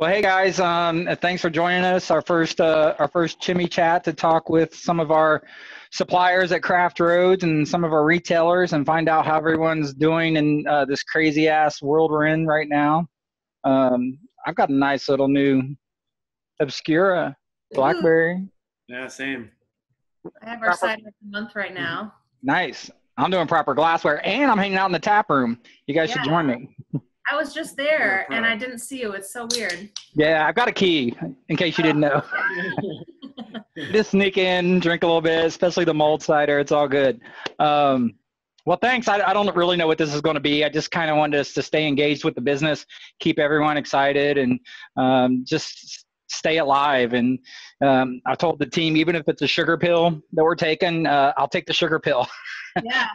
Well, hey guys, thanks for joining us. Our first Chimi Chat to talk with some of our suppliers at Craft Roads and some of our retailers and find out how everyone's doing in this crazy ass world we're in right now. I've got a nice little new Obscura Ooh, Blackberry. Yeah, same. I have our Proper, cider of the month right now. nice. I'm doing proper glassware and I'm hanging out in the tap room. You guys should Yeah, join me. I was just You're a there and pro. I didn't see you. It's so weird. Yeah, I've got a key in case you didn't know. Just sneak in, drink a little bit, especially the mulled cider. It's all good. Well, thanks. I don't really know what this is going to be. I just kind of wanted us to stay engaged with the business, keep everyone excited, and just stay alive. And I told the team, even if it's a sugar pill that we're taking, I'll take the sugar pill. Yeah,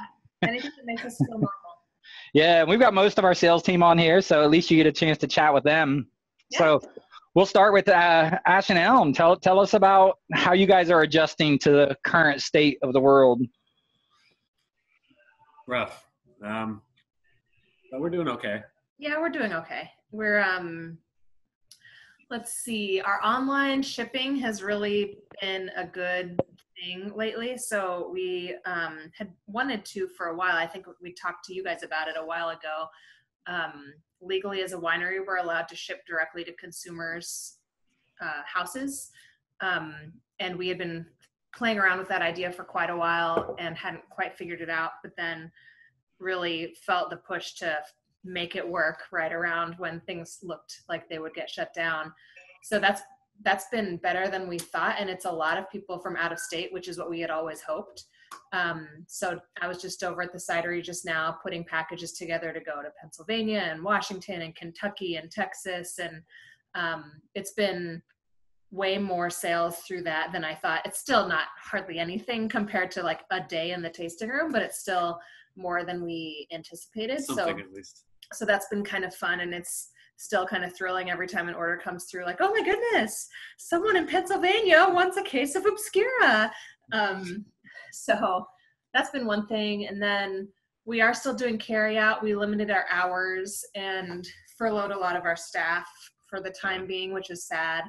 anything that makes us feel normal. Yeah, we've got most of our sales team on here, so at least you get a chance to chat with them. Yeah. So we'll start with Ash and Elm. Tell us about how you guys are adjusting to the current state of the world. Rough. But we're doing okay. Yeah, we're doing okay. We're let's see. Our online shipping has really been a good thing lately. So we had wanted to for a while. I think we talked to you guys about it a while ago. Legally, as a winery, we're allowed to ship directly to consumers' houses. And we had been playing around with that idea for quite a while and hadn't quite figured it out, but then really felt the push to make it work right around when things looked like they would get shut down. So that's been better than we thought. And it's a lot of people from out of state, which is what we had always hoped. So I was just over at the cidery just now putting packages together to go to Pennsylvania and Washington and Kentucky and Texas. And it's been way more sales through that than I thought. It's still not hardly anything compared to like a day in the tasting room, but it's still more than we anticipated. Something at least. So that's been kind of fun, and it's still kind of thrilling every time an order comes through, like, oh my goodness, someone in Pennsylvania wants a case of Obscura. So that's been one thing. And then we are still doing carry out. We limited our hours and furloughed a lot of our staff for the time being, which is sad.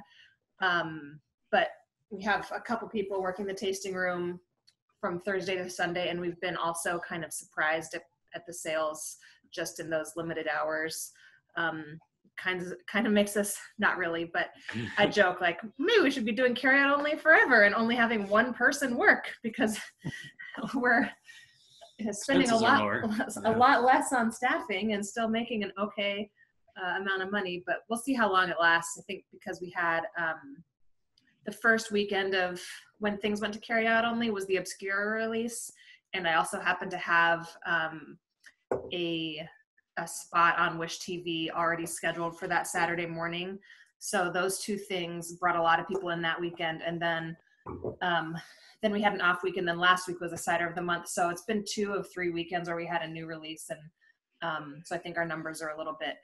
But we have a couple people working the tasting room from Thursday to Sunday, and we've been also kind of surprised at the sales just in those limited hours. Kind of makes us, not really, but I joke like, maybe we should be doing carry out only forever and only having one person work, because we're spending a lot less on staffing and still making an okay amount of money, but we'll see how long it lasts. I think because we had the first weekend of when things went to carry out only was the Obscura release, and I also happened to have a spot on Wish TV already scheduled for that Saturday morning. So those two things brought a lot of people in that weekend, and then we had an off week, and then last week was a cider of the month. So it's been 2 of 3 weekends where we had a new release, and so I think our numbers are a little bit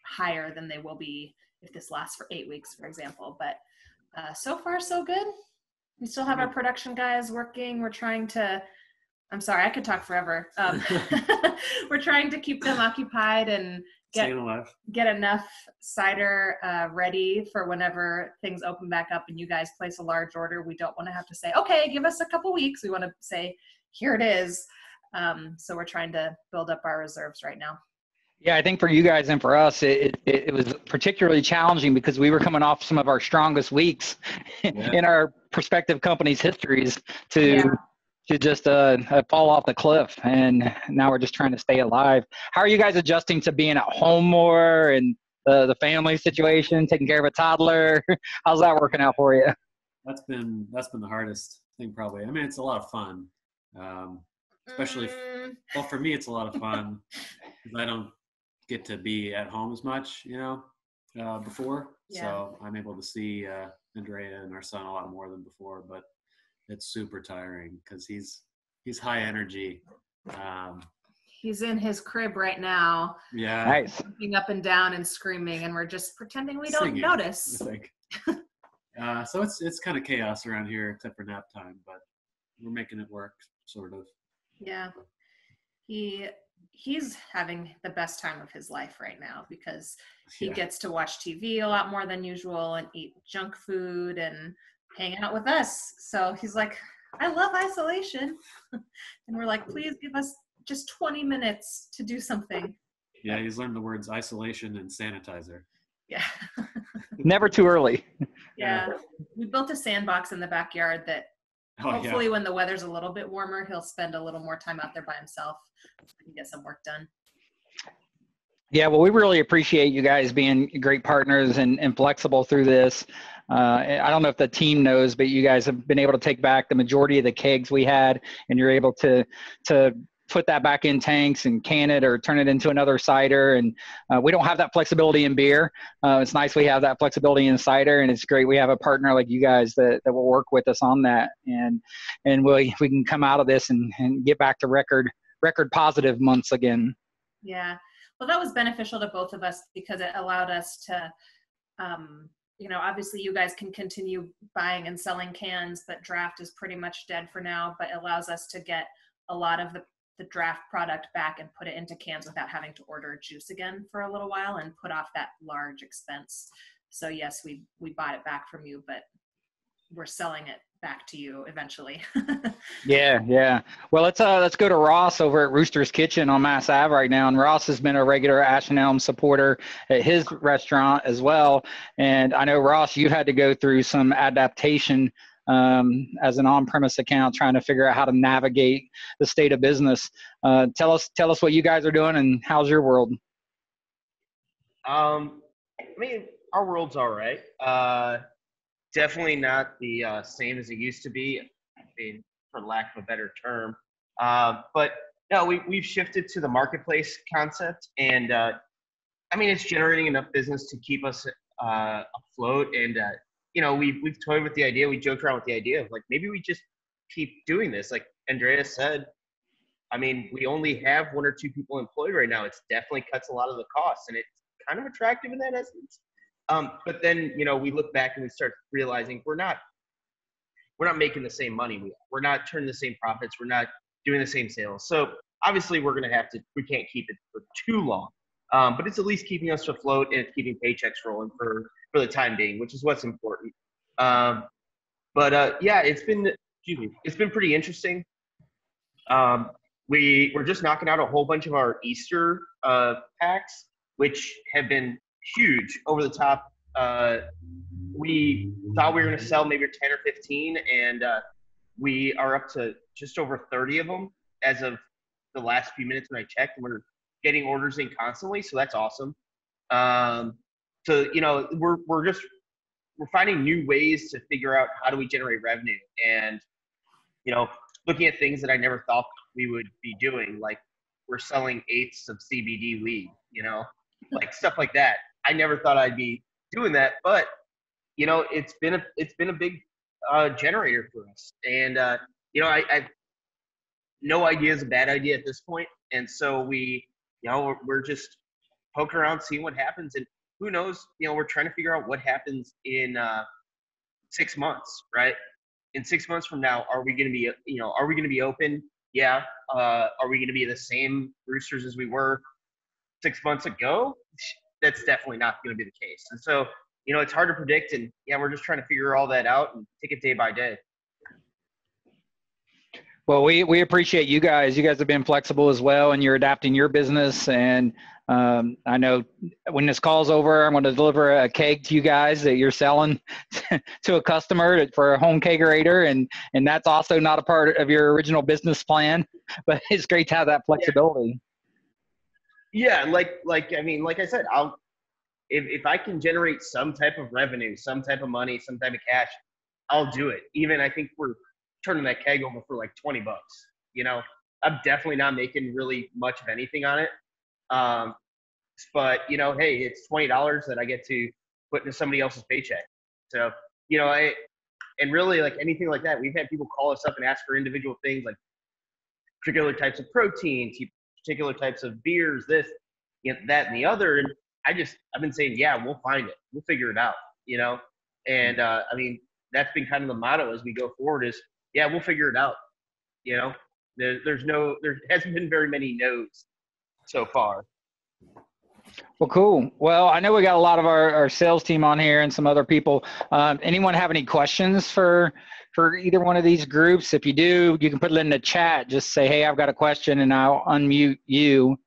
higher than they will be if this lasts for 8 weeks, for example. But so far, so good. We still have our production guys working. We're trying to, I'm sorry, I could talk forever. We're trying to keep them occupied and get enough cider ready for whenever things open back up and you guys place a large order. We don't want to have to say, okay, give us a couple weeks. We want to say, here it is. So we're trying to build up our reserves right now. Yeah, I think for you guys and for us, it was particularly challenging because we were coming off some of our strongest weeks in our prospective companies' histories to just fall off the cliff. And now we're just trying to stay alive. How are you guys adjusting to being at home more and the family situation, taking care of a toddler? How's that working out for you? That's been the hardest thing probably. I mean, it's a lot of fun, especially. Well, for me, it's a lot of fun because I don't get to be at home as much, before. Yeah. So I'm able to see Andrea and our son a lot more than before, but it's super tiring because he's high energy. He's in his crib right now. Yeah. Nice. Jumping up and down and screaming, and we're just pretending we don't notice. I think. So it's kind of chaos around here except for nap time, but we're making it work, sort of. Yeah. he's having the best time of his life right now because he Yeah. gets to watch TV a lot more than usual and eat junk food and hang out with us. So he's like, I love isolation. And we're like, please give us just 20 minutes to do something. Yeah, he's learned the words isolation and sanitizer. Yeah. Never too early. Yeah. We built a sandbox in the backyard that hopefully when the weather's a little bit warmer, he'll spend a little more time out there by himself and get some work done. Yeah, well, we really appreciate you guys being great partners and flexible through this. I don't know if the team knows, but you guys have been able to take back the majority of the kegs we had, and you're able to put that back in tanks and can it or turn it into another cider. And we don't have that flexibility in beer. It's nice we have that flexibility in cider, and it's great we have a partner like you guys that will work with us on that. And we can come out of this and get back to record positive months again. Yeah. Well, that was beneficial to both of us because it allowed us to, obviously you guys can continue buying and selling cans, but draft is pretty much dead for now, but it allows us to get a lot of the draft product back and put it into cans without having to order juice again for a little while and put off that large expense. So yes, we bought it back from you, but we're selling it back to you eventually. Yeah. Well, let's go to Ross over at Roosters Kitchen on Mass Ave right now. And Ross has been a regular Ash and Elm supporter at his restaurant as well. And I know, Ross, you had to go through some adaptation as an on-premise account, trying to figure out how to navigate the state of business. Tell us what you guys are doing and how's your world? I mean, our world's all right. Definitely not the same as it used to be, I mean, for lack of a better term. But no, we've shifted to the marketplace concept, and I mean, it's generating enough business to keep us afloat. And we've toyed with the idea, we joked around with the idea of like maybe we just keep doing this. Like Andrea said, I mean, we only have 1 or 2 people employed right now. It's definitely cuts a lot of the costs, and it's kind of attractive in that essence. But then, we look back and we start realizing we're not making the same money. We're not turning the same profits. We're not doing the same sales. So obviously we can't keep it for too long. But it's at least keeping us afloat and it's keeping paychecks rolling for the time being, which is what's important. Yeah, it's been pretty interesting. We're just knocking out a whole bunch of our Easter packs, which have been huge, over the top. We thought we were going to sell maybe 10 or 15, and we are up to just over 30 of them as of the last few minutes when I checked, and we're getting orders in constantly, so that's awesome. So we're finding new ways to figure out how do we generate revenue, and looking at things that I never thought we would be doing, like we're selling eighths of CBD weed, like stuff like that. I never thought I'd be doing that, but it's been a big generator for us. And I no idea is a bad idea at this point, and so we're just poking around, seeing what happens, and who knows? We're trying to figure out what happens in 6 months, right? In 6 months from now, are we going to be open? Yeah. Are we going to be the same Roosters as we were 6 months ago? That's definitely not going to be the case. And so, it's hard to predict, and we're just trying to figure all that out and take it day by day. Well, we appreciate you guys. You guys have been flexible as well, and you're adapting your business. And I know when this call's over, I'm going to deliver a keg to you guys that you're selling to a customer for a home kegerator, and that's also not a part of your original business plan. But it's great to have that flexibility. Yeah, like I said, if I can generate some type of revenue, some type of money, some type of cash, I'll do it. Even I think we're turning that keg over for like $20. I'm definitely not making really much of anything on it. But hey, it's $20 that I get to put into somebody else's paycheck. So, and really like anything like that, we've had people call us up and ask for individual things like particular types of proteins, particular types of beers, this, that, and the other. And I've been saying, yeah, we'll find it. We'll figure it out, And I mean, that's been kind of the motto as we go forward is, yeah, we'll figure it out. There hasn't been very many no's so far. Well, cool. Well, I know we got a lot of our sales team on here and some other people. Anyone have any questions for either one of these groups? If you do, you can put it in the chat. Just say, hey, I've got a question, and I'll unmute you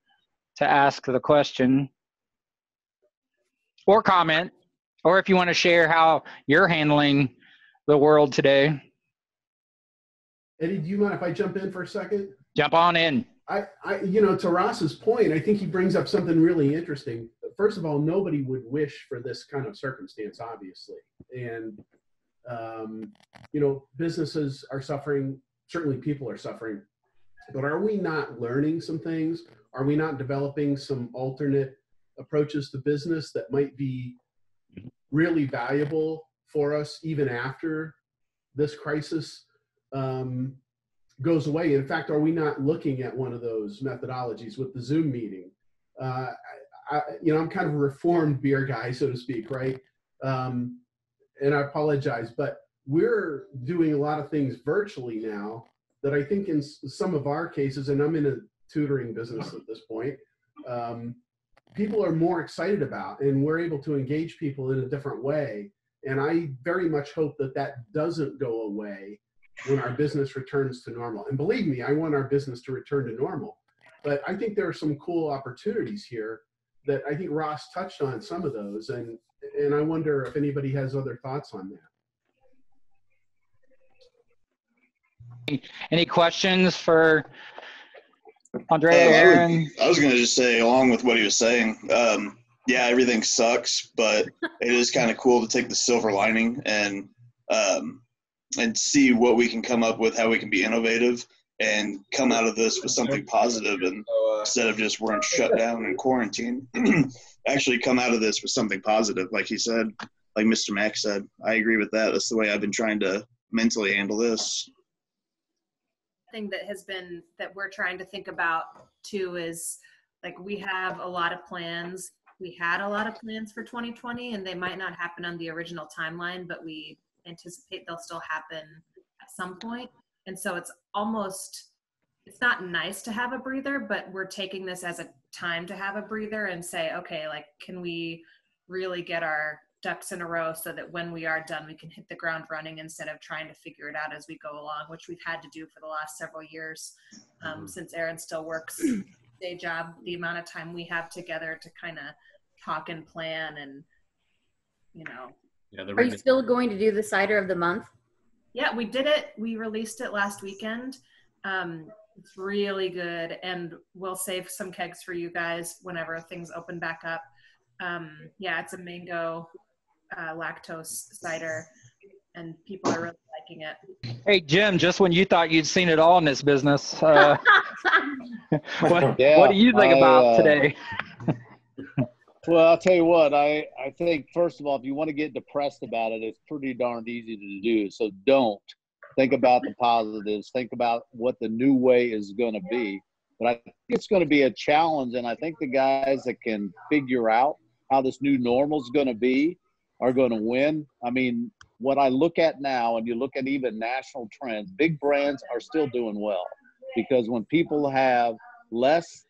to ask the question or comment, or if you want to share how you're handling the world today. Eddie, do you mind if I jump in for a second? Jump on in. To Ross's point, I think he brings up something really interesting. First of all, nobody would wish for this kind of circumstance, obviously. And, businesses are suffering. Certainly people are suffering. But are we not learning some things? Are we not developing some alternate approaches to business that might be really valuable for us even after this crisis goes away? In fact, are we not looking at one of those methodologies with the Zoom meeting? I'm kind of a reformed beer guy, so to speak, right? And I apologize, but we're doing a lot of things virtually now that I think in some of our cases, and I'm in a tutoring business at this point, people are more excited about, and we're able to engage people in a different way. And I very much hope that that doesn't go away when our business returns to normal. And believe me, I want our business to return to normal. But I think there are some cool opportunities here that I think Ross touched on some of those. And I wonder if anybody has other thoughts on that. Any questions for Andrea, Aaron? I was going to just say, along with what he was saying, yeah, everything sucks, but it is kind of cool to take the silver lining and see what we can come up with, how we can be innovative and come out of this with something positive, and instead of just we're shut down and quarantine, actually come out of this with something positive, like he said, like Mr. Mack said. I agree with that. That's the way I've been trying to mentally handle this. Thing that we're trying to think about too is, like, we have a lot of plans. We had a lot of plans for 2020, and they might not happen on the original timeline, but we anticipate they'll still happen at some point. And so it's not nice to have a breather, but we're taking this as a time to have a breather and say, okay, like, can we really get our ducks in a row so that when we are done, we can hit the ground running instead of trying to figure it out as we go along, which we've had to do for the last several years, since Aaron still works day job. The amount of time we have together to kind of talk and plan, and Are you still going to do the cider of the month? Yeah, we did it. We released it last weekend. It's really good, and we'll save some kegs for you guys whenever things open back up. Yeah, it's a mango lactose cider, and people are really liking it. Hey, Jim, just when you thought you'd seen it all in this business, what do you think about today? Well, I'll tell you what, I think, first of all, if you want to get depressed about it, it's pretty darned easy to do. So don't. Think about the positives. Think about what the new way is going to be. But I think it's going to be a challenge, and I think the guys that can figure out how this new normal is going to be are going to win. I mean, what I look at now, and you look at even national trends, big brands are still doing well, because when people have less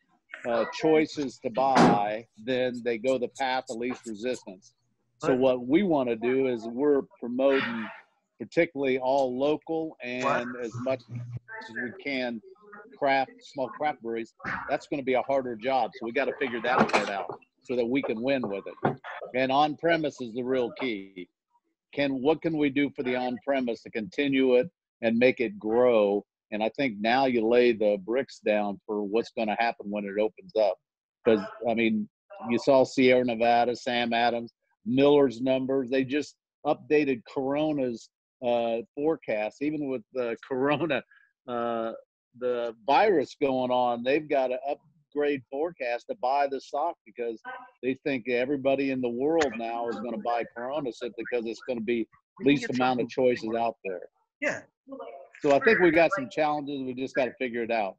choices to buy, then they go the path of least resistance. So what we want to do is we're promoting particularly all local and as much as we can small craft breweries. That's going to be a harder job. So we got to figure that part out so that we can win with it. And on-premise is the real key. What can we do for the on-premise to continue it and make it grow? And I think now you lay the bricks down for what's going to happen when it opens up. Because, I mean, you saw Sierra Nevada, Sam Adams, Miller's numbers. They just updated Corona's forecast. Even with the Corona, the virus going on, they've got to upgrade forecast to buy the stock because they think everybody in the world now is going to buy Corona simply because it's going to be least amount of choices out there. Yeah. So I think we got some challenges. We just got to figure it out.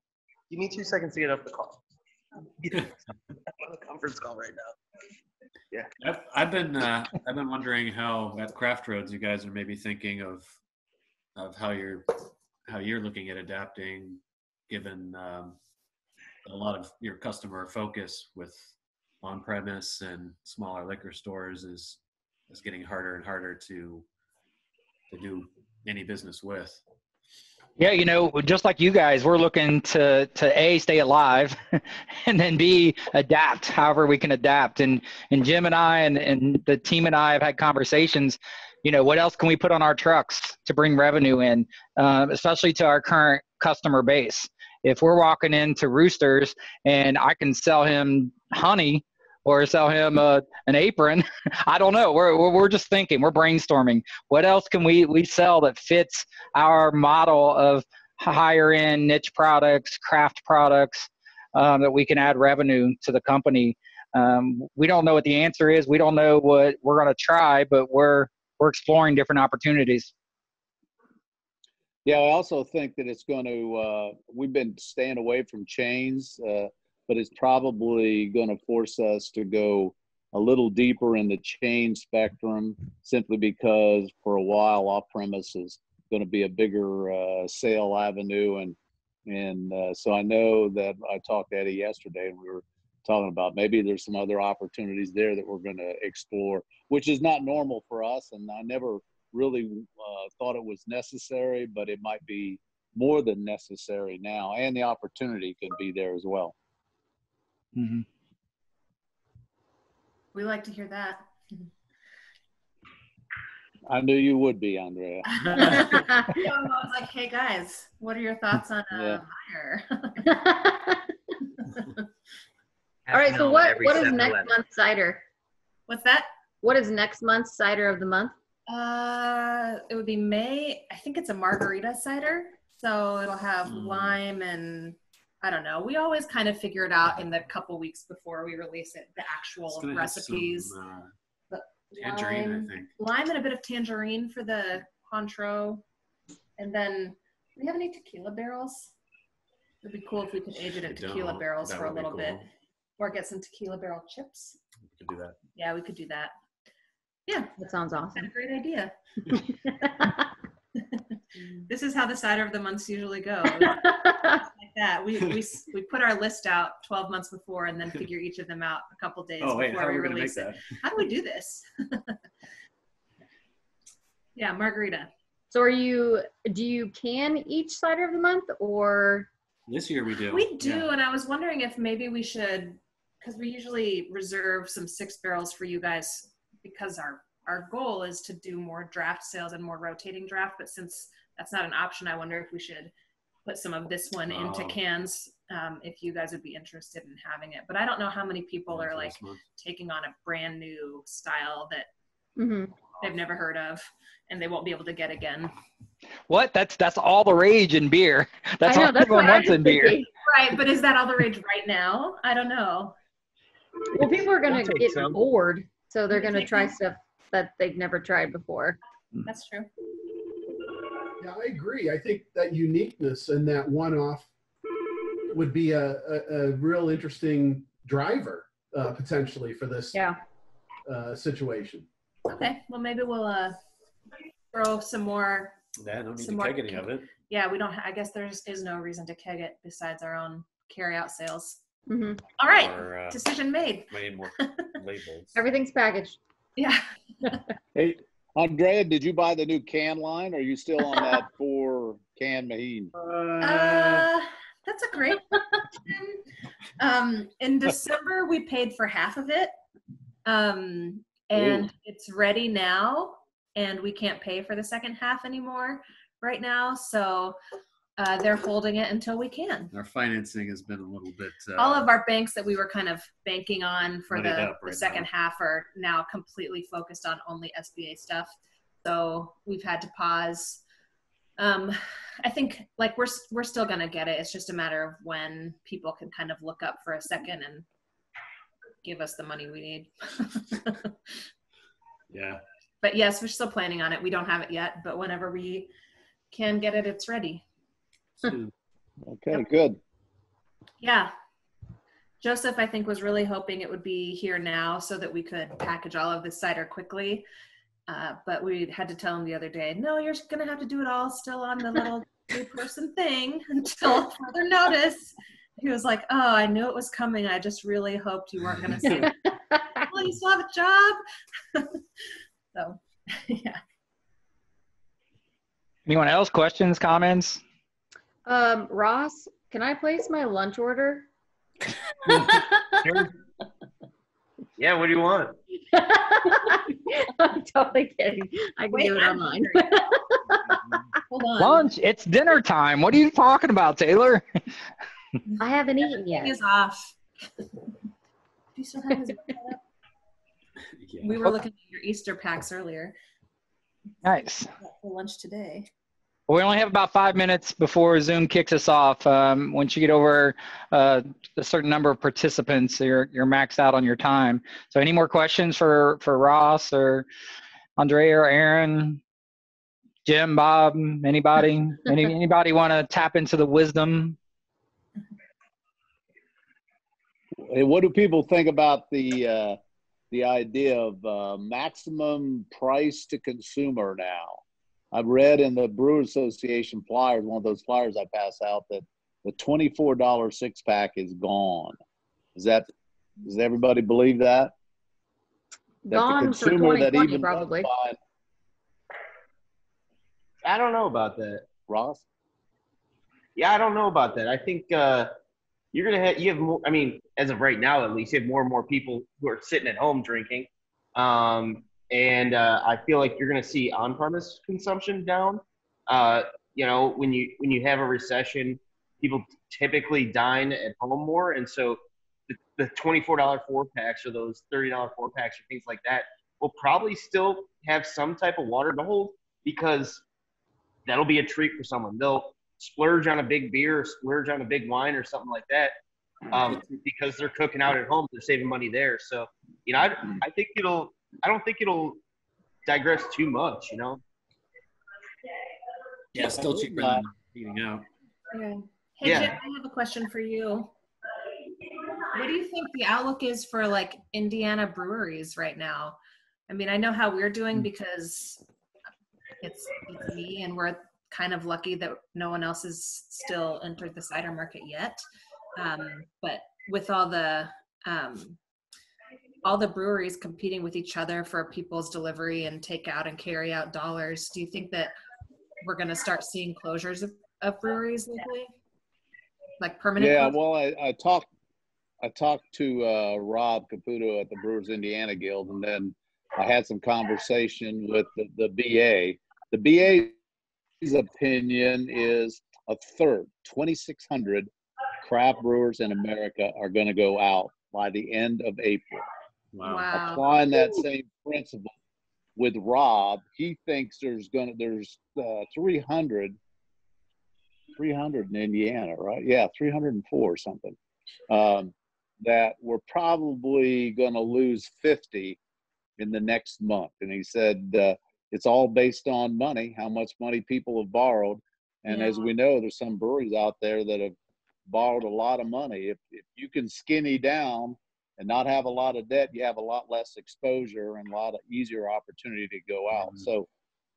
Give me 2 seconds to get up the call. I'm on a conference call right now. Yeah. I've been wondering how at Craft Roads you guys are maybe thinking of how you're looking at adapting, given a lot of your customer focus with on-premise and smaller liquor stores is getting harder and harder to do any business with. Yeah, you know, just like you guys, we're looking to A, stay alive, and then B, adapt however we can adapt. And Jim and I and the team and I have had conversations, you know, what else can we put on our trucks to bring revenue in, especially to our current customer base. If we're walking into Roosters and I can sell him honey or sell him an apron, I don't know. We're just thinking, we're brainstorming. What else can we sell that fits our model of higher end niche products, craft products, that we can add revenue to the company? We don't know what the answer is. We don't know what we're going to try, but we're exploring different opportunities. Yeah, I also think that it's going to, we've been staying away from chains, but it's probably going to force us to go a little deeper in the chain spectrum, simply because for a while off-premise is going to be a bigger sale avenue. And so I know that I talked to Eddie yesterday, and we were talking about maybe there's some other opportunities there that we're going to explore, which is not normal for us. And I never really thought it was necessary, but it might be more than necessary now, and the opportunity could be there as well. Mm-hmm. We like to hear that. I knew you would be, Andrea. I was like, hey guys, what are your thoughts on hire? All right, so what is next month's cider? What's that? What is next month's cider of the month? It would be May. I think it's a margarita cider. So it'll have lime and I don't know. We always kind of figure it out in the couple weeks before we release it, the actual recipes. Tangerine, I think. Lime and a bit of tangerine for the Cointreau. And then, do we have any tequila barrels? It'd be cool if we could age it in tequila barrels for a little bit. Or get some tequila barrel chips. We could do that. Yeah, we could do that. Yeah. That sounds awesome. That's a great idea. This is how the cider of the months usually go. Like that. We put our list out 12 months before and then figure each of them out a couple days before we release it. How do we do this? Yeah, margarita. So do you can each cider of the month, or? This year we do. We do, and I was wondering if maybe we should, because we usually reserve some 6 barrels for you guys, because our goal is to do more draft sales and more rotating draft, but since that's not an option, I wonder if we should put some of this one into cans, if you guys would be interested in having it. But I don't know how many people are like taking on a brand new style that they've never heard of and they won't be able to get again. What? That's all the rage in beer. That's all everyone wants in beer. Right, but is that all the rage right now? I don't know. Well, people are going to get bored, so they're going to try stuff that they've never tried before. That's true. Yeah, I agree. I think that uniqueness and that one-off would be a real interesting driver potentially for this situation. Okay, well maybe we'll throw some more. Yeah, don't need to keg any of it. Yeah, we don't. I guess there is no reason to keg it besides our own carry-out sales. Mm-hmm. All right, decision made. We need more labels. Everything's packaged. Yeah. Hey, Andrea, did you buy the new can line, or are you still on that 4-can Maheen? That's a great question. In December, we paid for half of it, and it's ready now, and we can't pay for the second half anymore right now, so they're holding it until we can. Our financing has been a little bit... all of our banks that we were kind of banking on for the second half are now completely focused on only SBA stuff. So we've had to pause. I think like we're still going to get it. It's just a matter of when people can kind of look up for a second and give us the money we need. Yeah. But yes, we're still planning on it. We don't have it yet, but whenever we can get it, it's ready. Okay, good. Yeah. Joseph, I think, was really hoping it would be here now so that we could package all of this cider quickly. But we had to tell him the other day, no, you're going to have to do it all still on the little 2-person thing until further notice. He was like, "Oh, I knew it was coming. I just really hoped you weren't going to say, well, you still have a job." So, yeah. Anyone else? Questions, comments? Ross, can I place my lunch order? Sure. Yeah, what do you want? I'm totally kidding. I can do it I'm online. hungry. Hold on. Lunch. It's dinner time. What are you talking about, Taylor? I haven't eaten yet. He is off. Do you still have his up? Yeah. We were looking at your Easter packs earlier. Nice. For lunch today. Well, we only have about 5 minutes before Zoom kicks us off. Once you get over a certain number of participants, you're maxed out on your time. So any more questions for Ross or Andrea or Aaron, Jim, Bob, anybody? Anybody want to tap into the wisdom? Hey, what do people think about the idea of maximum price to consumer now? I've read in the Brewers Association flyers, one of those flyers I pass out, that the $24 six-pack is gone. Does everybody believe that? Gone for 2020, probably. Buying, I don't know about that. Ross? Yeah, I don't know about that. I think you're gonna have more. I mean, as of right now, at least, you have more and more people who are sitting at home drinking, and I feel like you're gonna see on-premise consumption down. When you have a recession, people typically dine at home more, and so the $24 4-packs or those $30 4-packs or things like that will probably still have some type of water to hold, because that'll be a treat for someone. They'll splurge on a big beer or splurge on a big wine or something like that, because they're cooking out at home. They're saving money there. So, I don't think it'll digress too much, Yeah, still cheaper than eating out. Yeah. Hey, Yeah. Jim, I have a question for you. What do you think the outlook is for like Indiana breweries right now? I mean, I know how we're doing because it's me, and we're kind of lucky that no one else has still entered the cider market yet. But with all the breweries competing with each other for people's delivery and takeout and carry out dollars, do you think that we're going to start seeing closures of breweries locally? Like permanent? Yeah, closures? well, I talked to Rob Caputo at the Brewers Indiana Guild, and then I had some conversation with the BA. The BA's opinion is a third, 2,600 craft brewers in America are going to go out by the end of April. Wow. Applying that same principle with Rob, he thinks there's 300 in Indiana, right? Yeah, 304 or something. That we're probably going to lose 50 in the next month. And he said it's all based on money, how much money people have borrowed. And as we know, there's some breweries out there that have borrowed a lot of money. If you can skinny down and not have a lot of debt, you have a lot less exposure and a lot of easier opportunity to go out. Mm-hmm. So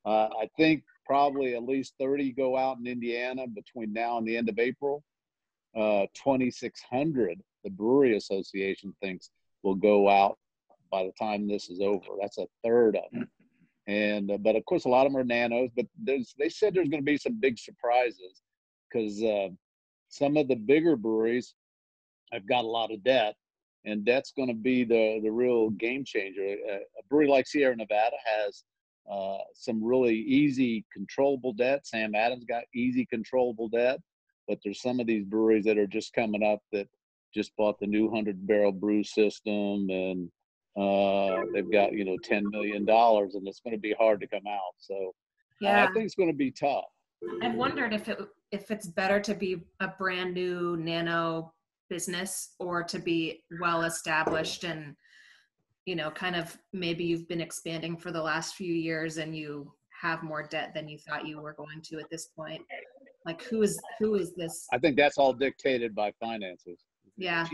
I think probably at least 30 go out in Indiana between now and the end of April. 2,600, the Brewery Association thinks, will go out by the time this is over. That's a third of it. And but of course, a lot of them are nanos. But they said there's going to be some big surprises, because some of the bigger breweries have got a lot of debt, and debt's going to be the real game changer. A brewery like Sierra Nevada has some really easy controllable debt. Sam Adams got easy controllable debt, but there's some of these breweries that are just coming up that just bought the new 100-barrel brew system, and they've got $10 million, and it's going to be hard to come out. So I think it's going to be tough. I've wondered if it's better to be a brand new nano business or to be well established and kind of maybe you've been expanding for the last few years and you have more debt than you thought you were going to at this point. Like who is this? I think that's all dictated by finances. Yeah.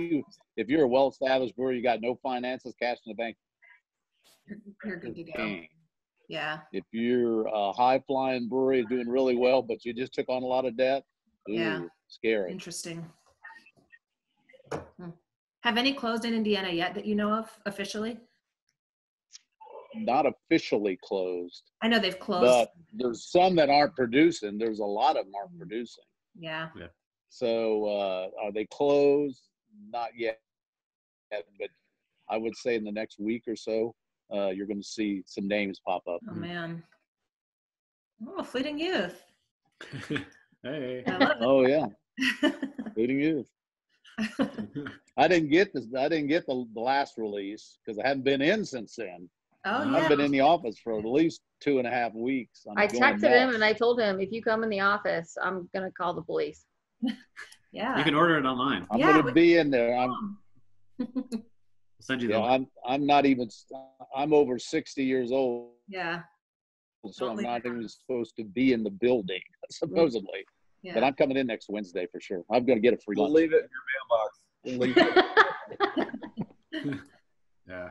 If you're a well-established brewery, you got no finances, cash in the bank, you're good to go. Yeah. If you're a high-flying brewery doing really well, but you just took on a lot of debt, scary. Interesting. Have any closed in Indiana yet that you know of officially? Not officially closed, I know they've closed. but there's some that aren't producing. There's a lot of them aren't producing. Yeah. So are they closed? Not yet, but I would say in the next week or so, you're going to see some names pop up. Oh man. Oh, Fleeting Youth. Hey. I love Oh yeah, it. Fleeting Youth. I didn't get this. I didn't get the last release because I haven't been in since then. Oh I've yeah. been in the office for at least 2.5 weeks. I going texted him nuts. and I told him, if you come in the office, I'm going to call the police. Yeah. You can order it online. I'm Yeah, going to be in there. We'll send you the Yeah, link. I'm not even. I'm over 60 years old, Yeah. so Don't I'm leave not the even house. supposed to be in the building, supposedly. Yeah. But I'm coming in next Wednesday for sure. I'm going to get a free We'll lunch. leave it in your mailbox. We'll leave it. Yeah.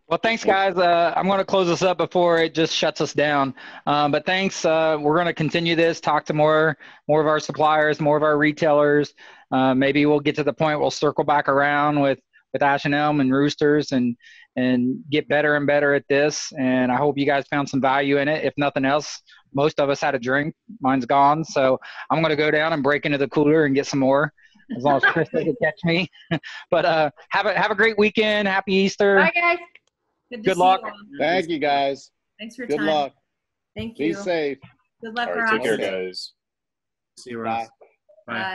Well, thanks, guys. I'm going to close this up before it just shuts us down. But thanks. We're going to continue this, talk to more of our suppliers, more of our retailers. Maybe we'll get to the point we'll circle back around with Ash and Elm and Roosters and get better and better at this. And I hope you guys found some value in it. If nothing else, most of us had a drink. Mine's gone. So I'm going to go down and break into the cooler and get some more, as long as Chris doesn't catch me. But have a great weekend. Happy Easter. Bye, guys. Good luck. Thank you, guys. Thanks for your Good time. luck. Thank you. Be safe. Good luck, All right, take Ross. care, guys. See you, Ross. Bye. Bye.